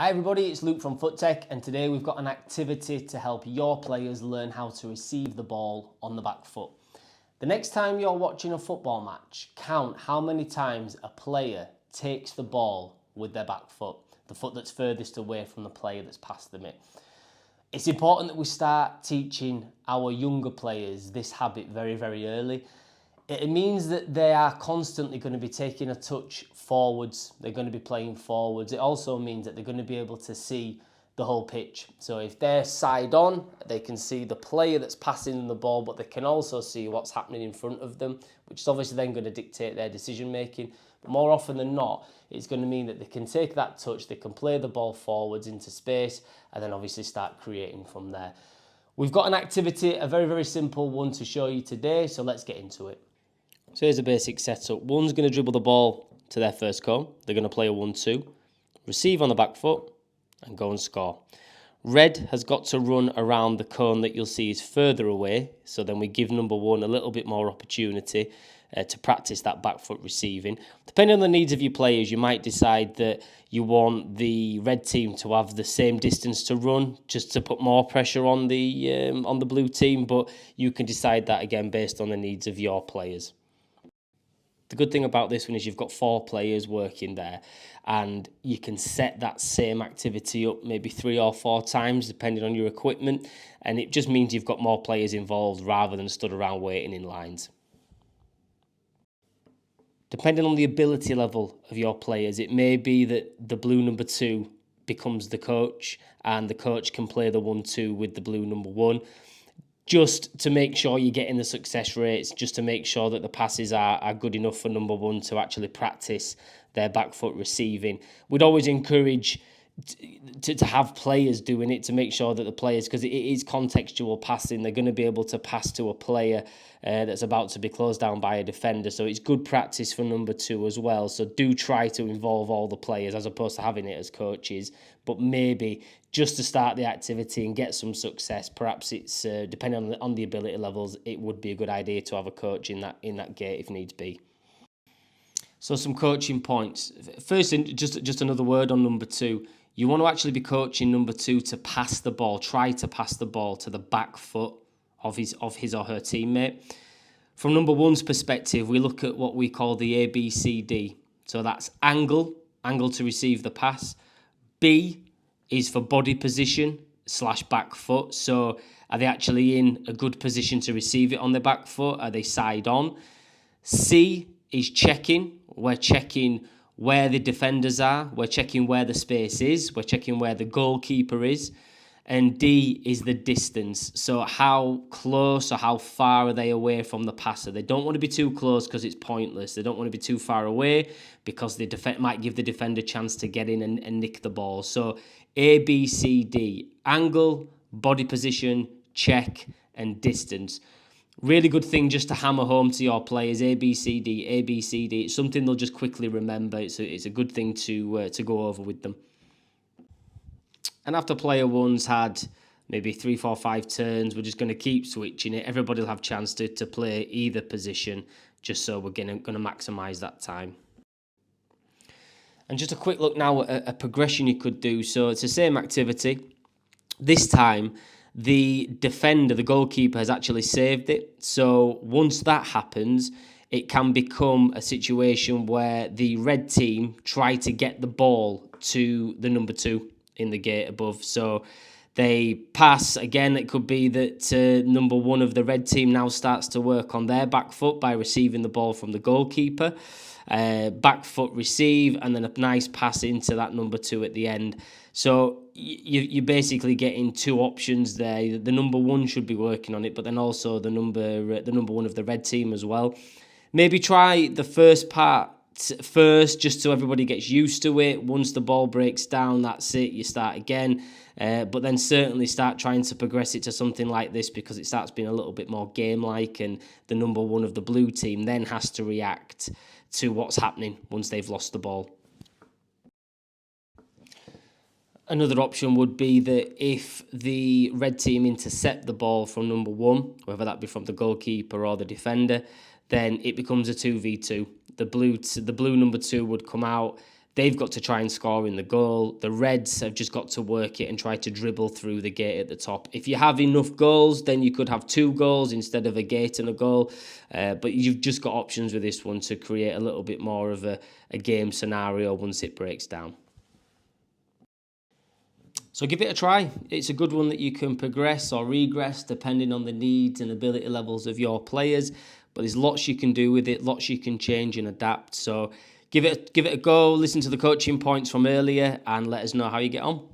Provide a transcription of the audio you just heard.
Hi everybody, it's Luke from FootTech, and today we've got an activity to help your players learn how to receive the ball on the back foot. The next time you're watching a football match, count how many times a player takes the ball with their back foot, the foot that's furthest away from the player that's passed them it. It's important that we start teaching our younger players this habit very, very early. It means that they are constantly going to be taking a touch forwards. They're going to be playing forwards. It also means that they're going to be able to see the whole pitch. So if they're side on, they can see the player that's passing them the ball, but they can also see what's happening in front of them, which is obviously then going to dictate their decision making. But more often than not, it's going to mean that they can take that touch, they can play the ball forwards into space, and then obviously start creating from there. We've got an activity, a very, very simple one to show you today, so let's get into it. So here's a basic setup. One's going to dribble the ball to their first cone. They're going to play a 1-2, receive on the back foot, and go and score. Red has got to run around the cone that you'll see is further away, so then we give number one a little bit more opportunity to practice that back foot receiving. Depending on the needs of your players, you might decide that you want the red team to have the same distance to run, just to put more pressure on the blue team, but you can decide that again based on the needs of your players. The good thing about this one is you've got 4 players working there, and you can set that same activity up maybe 3 or 4 times depending on your equipment, and it just means you've got more players involved rather than stood around waiting in lines. Depending on the ability level of your players, it may be that the blue number 2 becomes the coach and the coach can play the 1-2 with the blue number 1. Just to make sure you're getting the success rates, just to make sure that the passes are good enough for number 1 to actually practice their back foot receiving. We'd always encourage to have players doing it, to make sure that the players, because it is contextual passing, they're going to be able to pass to a player that's about to be closed down by a defender. So it's good practice for number 2 as well. So do try to involve all the players as opposed to having it as coaches. But maybe just to start the activity and get some success, perhaps it's depending on the ability levels, it would be a good idea to have a coach in that gate if needs be. So some coaching points. First, just another word on number 2. You want to actually be coaching number 2 to pass the ball, try to pass the ball to the back foot of his or her teammate. From number 1's perspective, we look at what we call the ABCD. So that's angle to receive the pass. B is for body position / back foot. So are they actually in a good position to receive it on their back foot? Are they side on? C is checking. We're checking where the defenders are. We're checking where the space is. We're checking where the goalkeeper is. And D is the distance. So how close or how far are they away from the passer? They don't want to be too close because it's pointless. They don't want to be too far away because the might give the defender a chance to get in and nick the ball. So A, B, C, D. Angle, body position, check, and distance. Really good thing just to hammer home to your players, A, B, C, D, A, B, C, D. It's something they'll just quickly remember. It's a good thing to go over with them. And after player 1's had maybe 3, 4, 5 turns, we're just going to keep switching it. Everybody will have a chance to play either position, just so we're going to maximise that time. And just a quick look now at a progression you could do. So it's the same activity. This time, the defender, the goalkeeper, has actually saved it. So once that happens, it can become a situation where the red team try to get the ball to the number 2 in the gate above. So they pass. Again, it could be that number 1 of the red team now starts to work on their back foot by receiving the ball from the goalkeeper. Back foot receive, and then a nice pass into that number 2 at the end. So you're basically getting 2 options there. The number 1 should be working on it, but then also the number 1 of the red team as well. Maybe try the first part first, just so everybody gets used to it. Once the ball breaks down, that's it, you start again. But then certainly start trying to progress it to something like this, because it starts being a little bit more game-like, and the number 1 of the blue team then has to react to what's happening once they've lost the ball. Another option would be that if the red team intercept the ball from number 1, whether that be from the goalkeeper or the defender, then it becomes a 2v2. The blue number 2 would come out. they've got to try and score in the goal. The Reds have just got to work it and try to dribble through the gate at the top. If you have enough goals, then you could have 2 goals instead of a gate and a goal. But you've just got options with this one to create a little bit more of a game scenario once it breaks down. So give it a try. It's a good one that you can progress or regress depending on the needs and ability levels of your players. But there's lots you can do with it, lots you can change and adapt. So give it a go, listen to the coaching points from earlier and let us know how you get on.